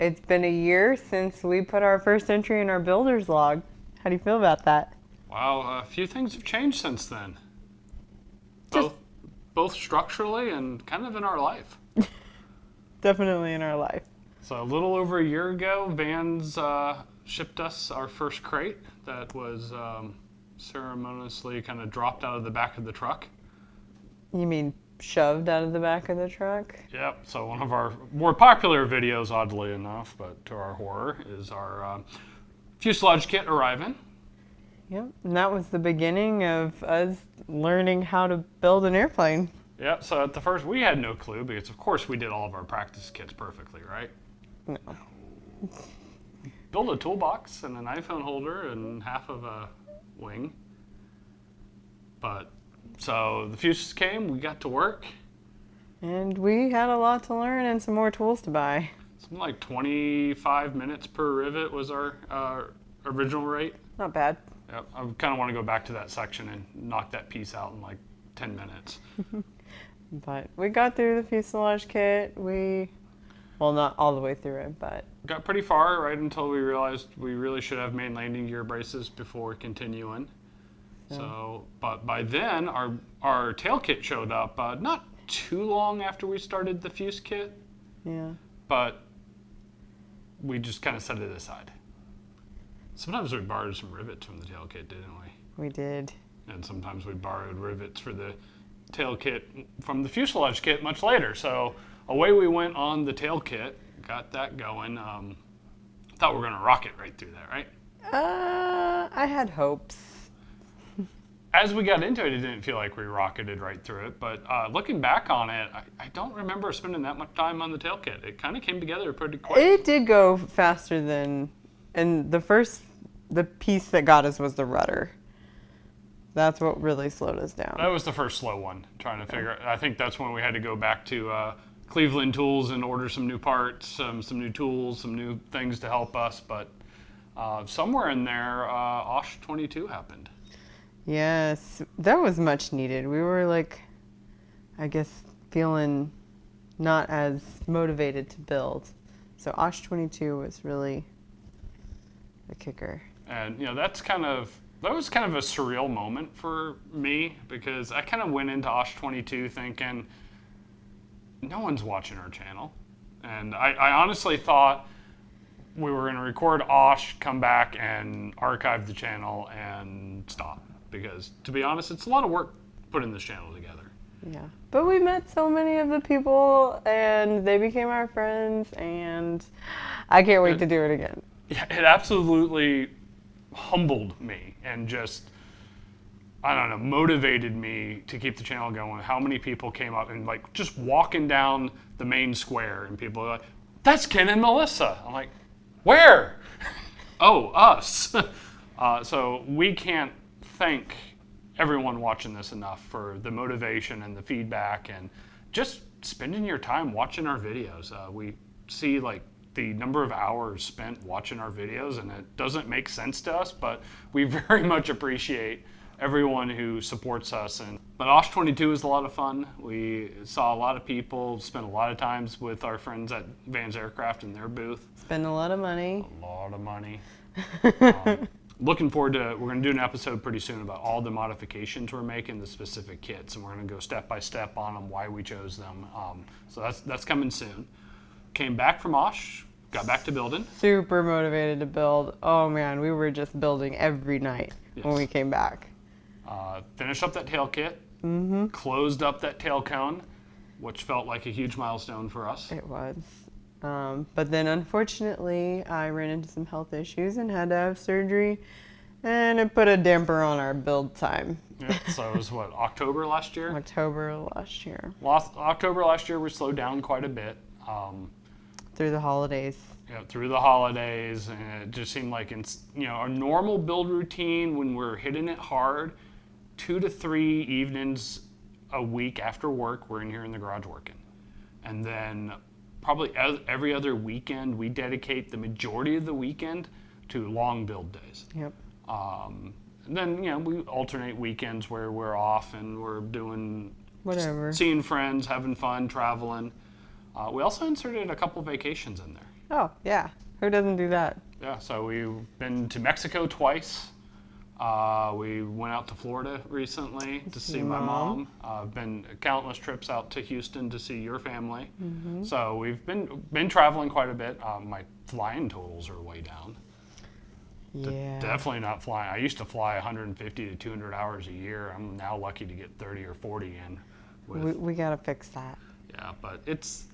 It's been a year since we put our first entry in our builder's log. How do you feel about that? Wow, a few things have changed since then. Just Both structurally and kind of in our life. definitely in our life. So a little over a year ago, Vans shipped us our first crate that was ceremoniously kind of dropped out of the back of the truck. You mean shoved out of the back of the truck? Yep, so one of our more popular videos, oddly enough, but to our horror, is our fuselage kit arriving. Yep, and that was the beginning of us learning how to build an airplane. Yep, so at the first, we had no clue because, of course, we did all of our practice kits perfectly, right? No. Build a toolbox and an iPhone holder and half of a wing. But, so the fuses came, we got to work. And we had a lot to learn and some more tools to buy. Something like 25 minutes per rivet was our original rate. Not bad. Yep, I kind of want to go back to that section and knock that piece out in like 10 minutes. But we got through the fuselage kit. Well, not all the way through it, but Got pretty far right until we realized we really should have main landing gear braces before continuing. So, but by then our tail kit showed up not too long after we started the fuse kit, yeah. but we just kind of set it aside. Sometimes we borrowed some rivets from the tail kit, didn't we? We did. And sometimes we borrowed rivets for the tail kit from the fuselage kit much later. So away we went on the tail kit, got that going. Thought we were going to rocket right through that, right? I had hopes. As we got into it, it didn't feel like we rocketed right through it. But looking back on it, I don't remember spending that much time on the tail kit. It kind of came together pretty quick. It did go faster than, and the piece that got us was the rudder. That's what really slowed us down. That was the first slow one, trying to figure out. I think that's when we had to go back to Cleveland Tools and order some new parts, some new tools, some new things to help us. But somewhere in there, OSH 22 happened. Yes, that was much needed. We were like, I guess, feeling not as motivated to build. So OSH 22 was really the kicker. And that was kind of a surreal moment for me because I kind of went into OSH 22 thinking no one's watching our channel, and I honestly thought we were going to record OSH, come back and archive the channel and stop, because to be honest, it's a lot of work putting this channel together. Yeah, but we met so many of the people and they became our friends, and I can't wait to do it again. Yeah, it absolutely humbled me and just, I don't know, motivated me to keep the channel going. How many people came up and like just walking down the main square and people are like, that's Ken and Melissa. I'm like, where? Oh, us. So we can't thank everyone watching this enough for the motivation and the feedback and just spending your time watching our videos. We see like the number of hours spent watching our videos, and it doesn't make sense to us, but we very much appreciate everyone who supports us. But OSH 22 is a lot of fun. We saw a lot of people, spent a lot of times with our friends at Vans Aircraft in their booth. Spend a lot of money. A lot of money. Looking forward to, we're going to do an episode pretty soon about all the modifications we're making, the specific kits, and we're going to go step by step on them, why we chose them. So that's coming soon. Came back from OSH, got back to building. Super motivated to build. Oh man, we were just building every night when we came back. Finished up that tail kit, closed up that tail cone, which felt like a huge milestone for us. It was. But then unfortunately, I ran into some health issues and had to have surgery, and it put a damper on our build time. Yeah, so it was what, October last year? October last year. October last year, we slowed down quite a bit. Through the holidays. Yeah, through the holidays, and it just seemed like a normal build routine when we're hitting it hard, 2 to 3 evenings a week after work, we're in here in the garage working. And then probably every other weekend, we dedicate the majority of the weekend to long build days. Yep. And then, we alternate weekends where we're off and we're doing whatever, seeing friends, having fun, traveling. We also inserted a couple vacations in there. Oh, yeah. Who doesn't do that? Yeah, so we've been to Mexico twice. We went out to Florida recently to see my mom. Been countless trips out to Houston to see your family. So we've been traveling quite a bit. My flying totals are way down. Yeah. Definitely not flying. I used to fly 150 to 200 hours a year. I'm now lucky to get 30 or 40 in. We got to fix that. Yeah, but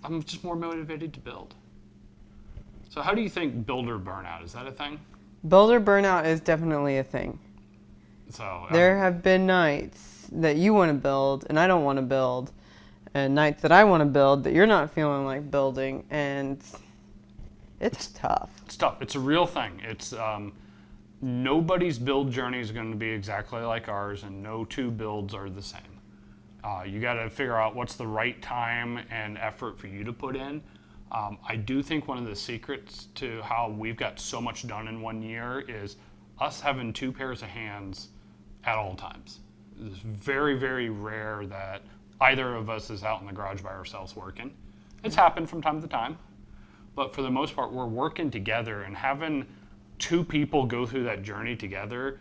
I'm just more motivated to build. So how do you think builder burnout, is that a thing? Builder burnout is definitely a thing. So There have been nights that you want to build and I don't want to build, and nights that I want to build that you're not feeling like building, and it's tough. It's tough. It's a real thing. It's nobody's build journey is going to be exactly like ours, and no two builds are the same. You got to figure out what's the right time and effort for you to put in. I do think one of the secrets to how we've got so much done in 1 year is us having 2 pairs of hands at all times. It's very, very rare that either of us is out in the garage by ourselves working. It's happened from time to time, but for the most part, we're working together, and having 2 people go through that journey together,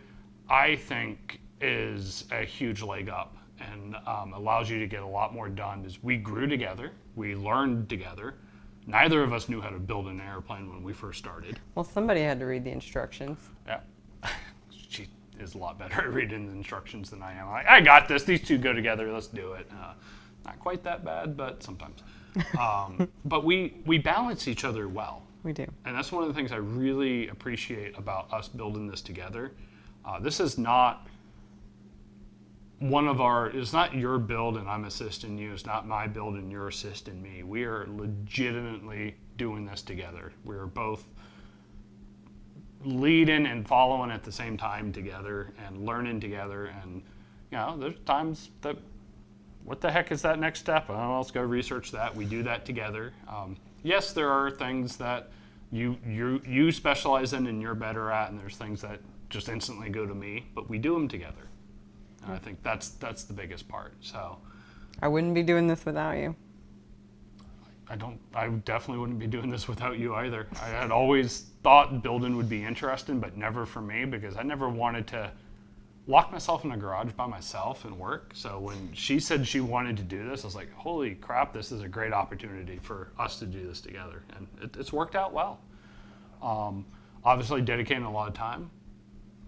I think is a huge leg up, and allows you to get a lot more done. As we grew together, we learned together. Neither of us knew how to build an airplane when we first started. Well, somebody had to read the instructions. Yeah. She is a lot better at reading the instructions than I am. I got this. These 2 go together. Let's do it. Not quite that bad, but sometimes. But we balance each other well. We do. And that's one of the things I really appreciate about us building this together. This is not it's not your build and I'm assisting you. It's not my build and you're assisting me. We are legitimately doing this together. We're both leading and following at the same time together and learning together. And, there's times that, what the heck is that next step? Oh, let's go research that. We do that together. Yes, there are things that you specialize in and you're better at, and there's things that just instantly go to me, but we do them together. And I think that's the biggest part. So I wouldn't be doing this without you. I definitely wouldn't be doing this without you either. I had always thought building would be interesting, but never for me, because I never wanted to lock myself in a garage by myself and work. So when she said she wanted to do this, I was like, holy crap, this is a great opportunity for us to do this together. And it's worked out well. Obviously dedicating a lot of time,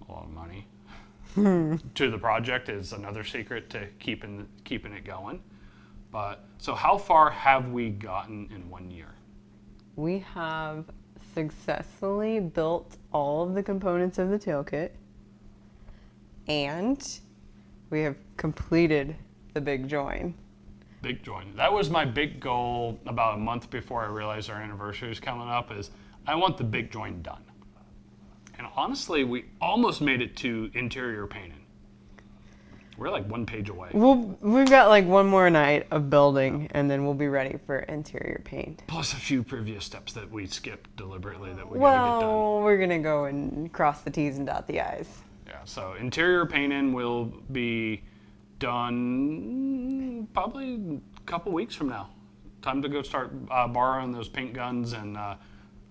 a lot of money to the project is another secret to keeping it going. But so how far have we gotten in 1 year? We have successfully built all of the components of the tail kit, and we have completed the big join. Big join. That was my big goal about a month before I realized our anniversary was coming up, is I want the big join done. And honestly, we almost made it to interior painting. We're like 1 page away. We've got like 1 more night of building, and then we'll be ready for interior paint. Plus a few previous steps that we skipped deliberately that we gotta get done. Well, we're gonna go and cross the T's and dot the I's. Yeah, so interior painting will be done probably a couple weeks from now. Time to go start borrowing those paint guns and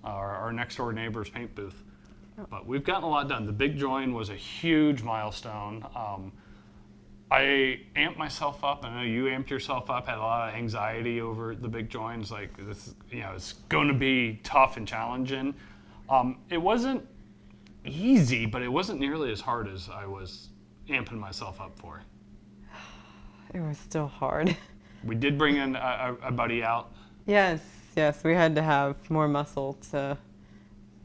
our next door neighbor's paint booth. But we've gotten a lot done. The big join was a huge milestone. I amped myself up. I know you amped yourself up, had a lot of anxiety over the big joins. Like, this, it's going to be tough and challenging. It wasn't easy, but it wasn't nearly as hard as I was amping myself up for. It was still hard. We did bring in a buddy out. Yes, we had to have more muscle to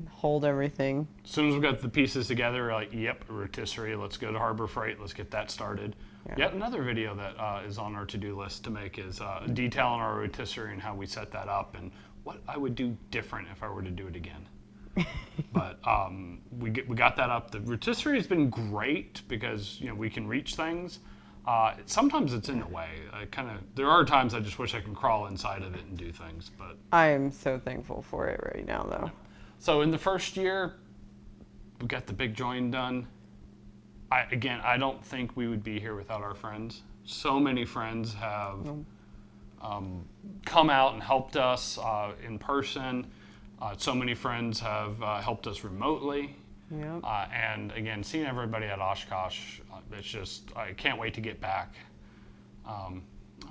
hold everything. As soon as we got the pieces together, we're like, yep, rotisserie, let's go to Harbor Freight, let's get that started. Yeah. Yet another video that is on our to-do list to make is detailing our rotisserie and how we set that up and what I would do different if I were to do it again. But we got that up. The rotisserie has been great because we can reach things. Sometimes it's in the way. There are times I just wish I could crawl inside of it and do things. But I am so thankful for it right now, though. So in the first year, we got the big join done. I don't think we would be here without our friends. So many friends have come out and helped us in person. So many friends have helped us remotely. Yep. And again, seeing everybody at Oshkosh, it's just, I can't wait to get back.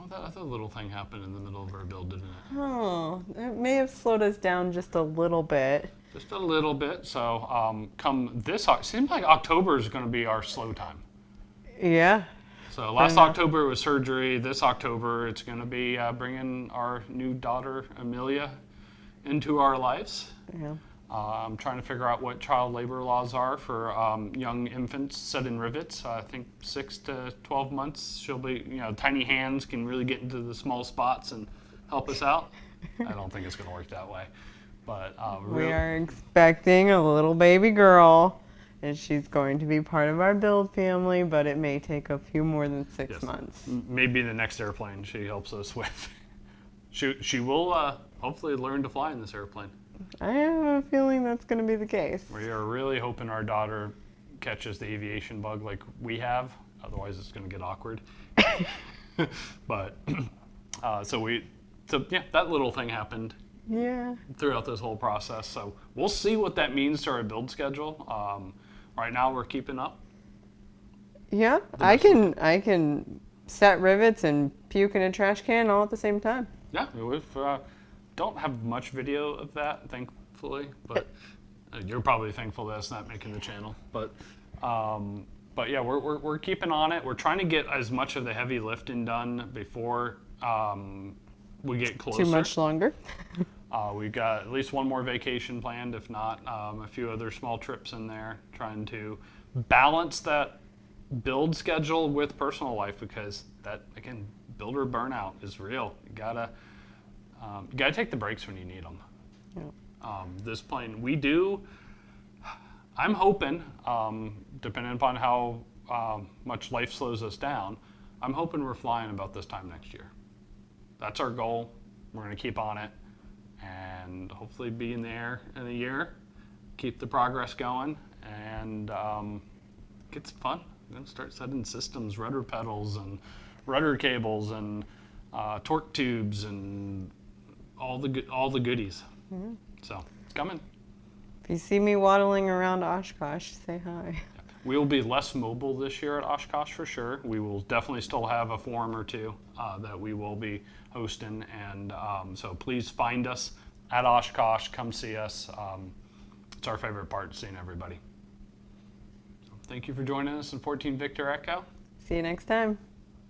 That other little thing happened in the middle of our build, didn't it? Oh, it may have slowed us down just a little bit. Just a little bit. So come this, seems like October is going to be our slow time. Yeah. So last October was surgery. This October, it's going to be bringing our new daughter, Amelia, into our lives. Yeah. I'm trying to figure out what child labor laws are for young infants set in rivets. I think 6 to 12 months. She'll be, tiny hands can really get into the small spots and help us out. I don't think it's going to work that way. But we are expecting a little baby girl, and she's going to be part of our build family, but it may take a few more than 6 months. Maybe the next airplane she helps us with. She will hopefully learn to fly in this airplane. I have a feeling that's going to be the case. We are really hoping our daughter catches the aviation bug like we have. Otherwise, it's going to get awkward. But that little thing happened. Yeah. Throughout this whole process, so we'll see what that means to our build schedule. Right now, we're keeping up. Yeah, I can set rivets and puke in a trash can all at the same time. Yeah, we don't have much video of that, thankfully, but you're probably thankful that it's not making the channel. But yeah, we're keeping on it. We're trying to get as much of the heavy lifting done before we get closer. Too much longer. We've got at least one more vacation planned, if not a few other small trips in there, trying to balance that build schedule with personal life, because that, again, builder burnout is real. You gotta take the breaks when you need them. Yeah. This plane, we do. I'm hoping, depending upon how much life slows us down, I'm hoping we're flying about this time next year. That's our goal. We're going to keep on it, and hopefully be in the air in a year, keep the progress going, and get some fun. I'm going to start setting systems, rudder pedals, and rudder cables, and torque tubes, and all the goodies. Mm-hmm. So it's coming. If you see me waddling around Oshkosh, say hi. We will be less mobile this year at Oshkosh for sure. We will definitely still have a forum or two that we will be hosting, and so please find us at Oshkosh. Come see us. It's our favorite part, seeing everybody. So thank you for joining us in 14 Victor Echo. See you next time.